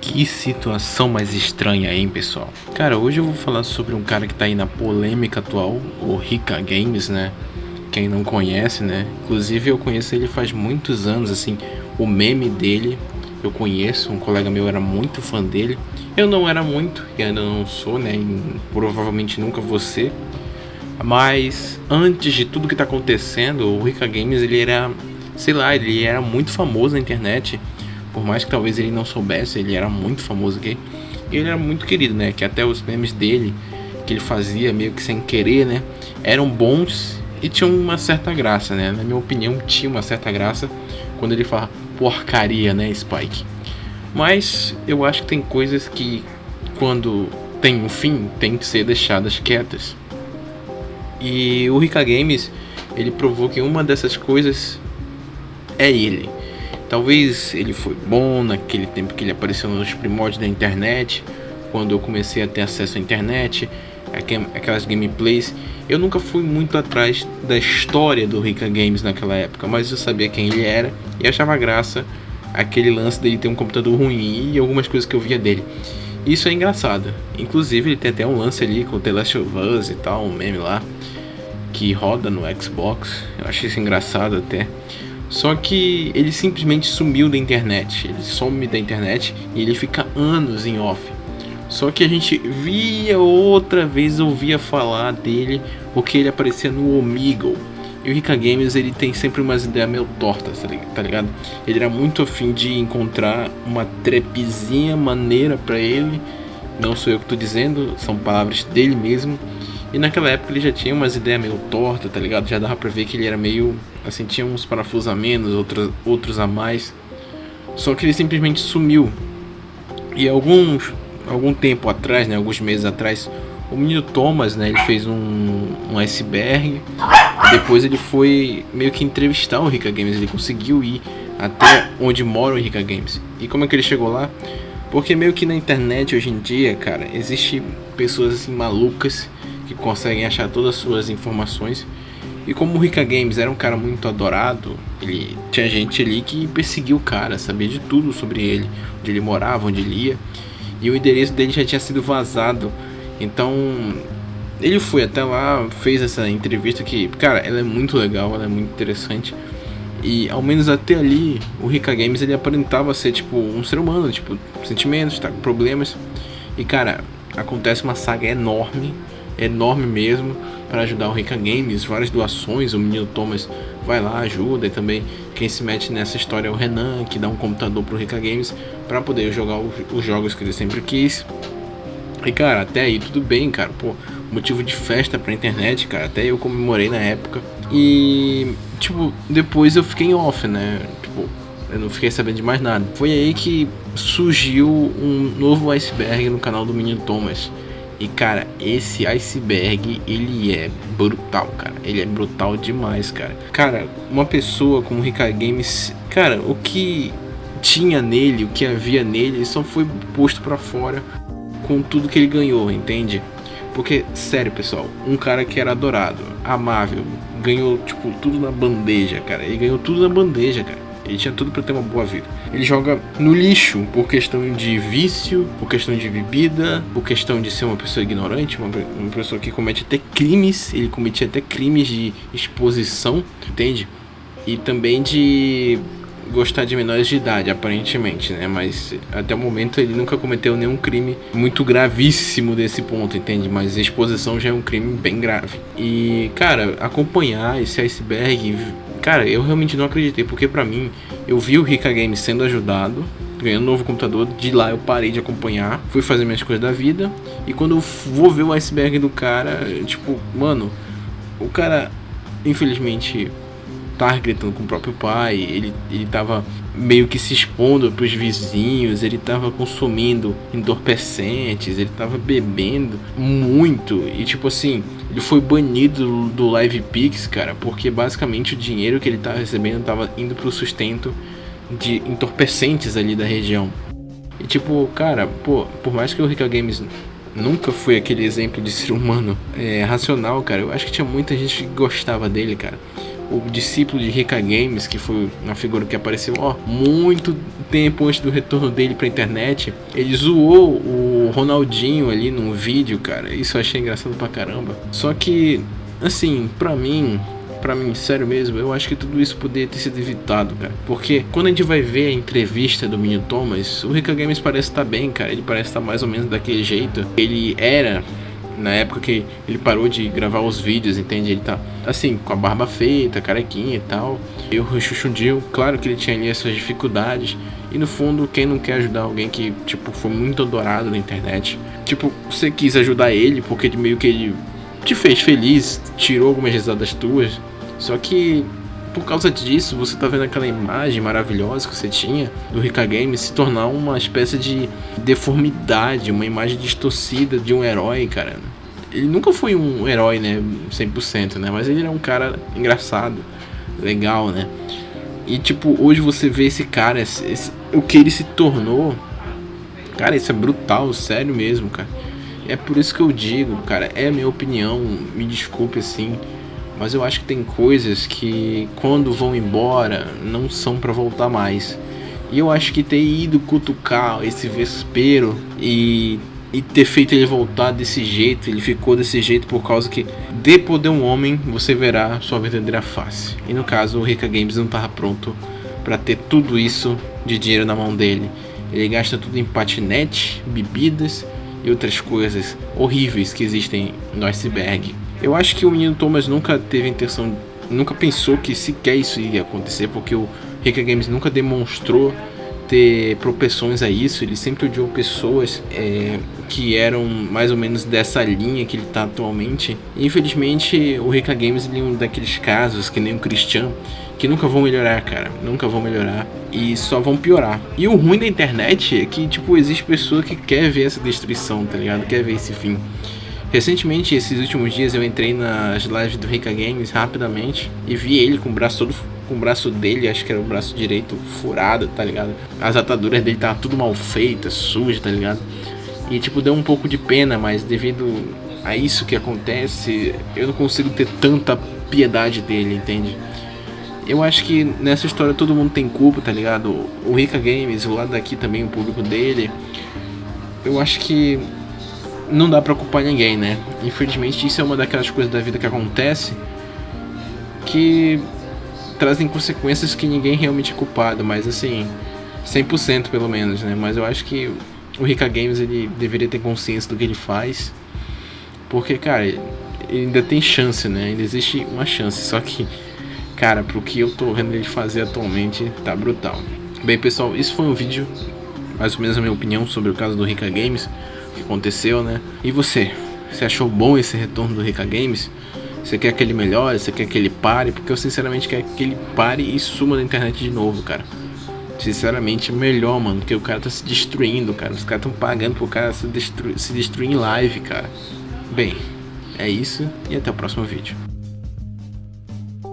Que situação mais estranha, hein, pessoal? Cara, hoje eu vou falar sobre um cara que tá aí na polêmica atual, o Rica Games, né? Quem não conhece, né? Inclusive eu conheço ele faz muitos anos, assim, o meme dele eu conheço, um colega meu era muito fã dele. Eu não era muito, e ainda não sou, né? E provavelmente nunca vou ser. Mas antes de tudo que tá acontecendo, o Rica Games, ele era, sei lá, ele era muito famoso na internet. Por mais que talvez ele não soubesse, ele era muito famoso aqui. E ele era muito querido, né? Que até os memes dele, que ele fazia meio que sem querer, né? Eram bons e tinham uma certa graça, né? Na minha opinião, tinha uma certa graça quando ele fala porcaria, né, Spike? Mas eu acho que tem coisas que, quando tem um fim, tem que ser deixadas quietas. E o Rica Games, ele provou que uma dessas coisas é ele. Talvez ele foi bom naquele tempo que ele apareceu nos primórdios da internet, quando eu comecei a ter acesso à internet, aquelas gameplays. Eu nunca fui muito atrás da história do Rica Games naquela época, mas eu sabia quem ele era e achava graça aquele lance dele ter um computador ruim e algumas coisas que eu via dele. Isso é engraçado. Inclusive ele tem até um lance ali com The Last of Us e tal, um meme lá que roda no Xbox. Eu achei isso engraçado até. Só que ele simplesmente sumiu da internet. Ele some da internet e ele fica anos em off. Só que a gente via outra vez, ouvia falar dele, porque ele aparecia no Omegle. E o Rica Games, ele tem sempre umas ideias meio tortas, tá ligado? Ele era muito afim de encontrar uma trepezinha maneira pra ele. Não sou eu que tô dizendo, são palavras dele mesmo. E naquela época ele já tinha umas ideias meio tortas, tá ligado? Já dava pra ver que ele era meio, assim, tinha uns parafusos a menos, outros a mais. Só que ele simplesmente sumiu. E algum tempo atrás, né, alguns meses atrás, o menino Thomas, né, ele fez um iceberg. Depois ele foi meio que entrevistar o Rica Games, ele conseguiu ir até onde mora o Rica Games. E como é que ele chegou lá? Porque meio que na internet hoje em dia, cara, existe pessoas assim malucas que conseguem achar todas as suas informações. E como o Rica Games era um cara muito adorado, ele tinha gente ali que perseguiu o cara, sabia de tudo sobre ele, onde ele morava, onde ele ia. E o endereço dele já tinha sido vazado. Então ele foi até lá, fez essa entrevista que, cara, ela é muito legal, ela é muito interessante. E ao menos até ali, o Rica Games, ele aparentava ser tipo um ser humano, tipo, sentimentos, tá com problemas. E cara, acontece uma saga enorme mesmo, para ajudar o Rica Games, várias doações, o menino Thomas vai lá, ajuda. E também quem se mete nessa história é o Renan, que dá um computador pro Rica Games para poder jogar os jogos que ele sempre quis. E cara, até aí tudo bem, cara, pô, motivo de festa pra internet, cara, até eu comemorei na época. E tipo, depois eu fiquei em off, né, tipo, eu não fiquei sabendo de mais nada. Foi aí que surgiu um novo iceberg no canal do menino Thomas. E cara, esse iceberg, ele é brutal, cara. Ele é brutal demais, cara. Cara, uma pessoa como o Rica Games, cara, o que tinha nele, o que havia nele, só foi posto pra fora com tudo que ele ganhou, entende? Porque, sério, pessoal, um cara que era adorado, amável, ganhou, tipo, tudo na bandeja, cara. Ele ganhou tudo na bandeja, cara. Ele tinha tudo pra ter uma boa vida. Ele joga no lixo por questão de vício, por questão de bebida, por questão de ser uma pessoa ignorante, uma pessoa que comete até crimes. Ele cometia até crimes de exposição, entende? E também de gostar de menores de idade, aparentemente, né? Mas até o momento ele nunca cometeu nenhum crime muito gravíssimo desse ponto, entende? Mas exposição já é um crime bem grave. E, cara, acompanhar esse iceberg, cara, eu realmente não acreditei, porque pra mim, eu vi o Rica Games sendo ajudado, ganhando um novo computador, de lá eu parei de acompanhar, fui fazer minhas coisas da vida, e quando eu vou ver o iceberg do cara, tipo, mano, o cara, infelizmente, tava gritando com o próprio pai, ele tava meio que se expondo pros vizinhos, ele tava consumindo entorpecentes, ele tava bebendo muito, e tipo assim, ele foi banido do LivePix, cara, porque basicamente o dinheiro que ele tava recebendo tava indo pro sustento de entorpecentes ali da região. E tipo, cara, pô, por mais que o Rica Games nunca foi aquele exemplo de ser humano racional, cara, eu acho que tinha muita gente que gostava dele, cara. o discípulo de Rica Games, que foi uma figura que apareceu muito tempo antes do retorno dele pra internet. Ele zoou o Ronaldinho ali num vídeo, cara. Isso eu achei engraçado pra caramba. Só que, assim, pra mim, sério mesmo, eu acho que tudo isso poderia ter sido evitado, cara. Porque quando a gente vai ver a entrevista do Menino Thomas, o Rica Games parece estar bem, cara. Ele parece estar mais ou menos daquele jeito. Ele era na época que ele parou de gravar os vídeos, entende? Ele tá, assim, com a barba feita, carequinha e tal. E o Chuchundinho, claro que ele tinha ali as suas dificuldades. E no fundo, quem não quer ajudar alguém que, tipo, foi muito adorado na internet? Tipo, você quis ajudar ele porque meio que ele te fez feliz, tirou algumas risadas tuas. Só que por causa disso, você tá vendo aquela imagem maravilhosa que você tinha do Rica Games se tornar uma espécie de deformidade, uma imagem distorcida de um herói, cara. Ele nunca foi um herói, né, 100%, né, mas ele era um cara engraçado, legal, né. E tipo, hoje você vê esse cara, o que ele se tornou, cara, isso é brutal, sério mesmo, cara. É por isso que eu digo, cara, é a minha opinião, me desculpe assim, mas eu acho que tem coisas que quando vão embora não são pra voltar mais. E eu acho que ter ido cutucar esse vespeiro e ter feito ele voltar desse jeito, ele ficou desse jeito por causa que de poder um homem você verá sua verdadeira face. E no caso o Rica Games não tava pronto pra ter tudo isso de dinheiro na mão dele. Ele gasta tudo em patinete, bebidas e outras coisas horríveis que existem no iceberg. Eu acho que o Menino Thomas nunca teve intenção, nunca pensou que sequer isso ia acontecer, porque o Rica Games nunca demonstrou ter propensões a isso. Ele sempre odiou pessoas que eram mais ou menos dessa linha que ele está atualmente. E, infelizmente, o Rica Games é um daqueles casos, que nem o Christian, que nunca vão melhorar, cara. Nunca vão melhorar. E só vão piorar. E o ruim da internet é que, tipo, existe pessoa que quer ver essa destruição, tá ligado? Quer ver esse fim. Recentemente, esses últimos dias, eu entrei nas lives do Rica Games rapidamente e vi ele com o braço todo, com o braço dele, acho que era o braço direito furado, tá ligado? As ataduras dele estavam tudo mal feitas, sujas, tá ligado? E tipo, deu um pouco de pena, mas devido a isso que acontece, eu não consigo ter tanta piedade dele, entende? Eu acho que nessa história todo mundo tem culpa, tá ligado? O Rica Games, o lado daqui também, o público dele. Eu acho que não dá pra culpar ninguém, né? Infelizmente isso é uma daquelas coisas da vida que acontece que trazem consequências que ninguém realmente é culpado, mas assim, 100% pelo menos, né? Mas eu acho que o Rica Games, ele deveria ter consciência do que ele faz, porque, cara, ele ainda tem chance, né? Ainda existe uma chance, só que, cara, pro que eu tô vendo ele fazer atualmente, tá brutal. Bem, pessoal, isso foi um vídeo, mais ou menos a minha opinião sobre o caso do Rica Games, que aconteceu, né? E você achou bom esse retorno do Rica Games? Você quer que ele melhore? Você quer que ele pare? Porque eu sinceramente quero que ele pare e suma da internet de novo, cara. Sinceramente, melhor, mano, porque o cara tá se destruindo, cara. Os caras tão pagando pro cara se destruir em live, cara. Bem, é isso e até o próximo vídeo.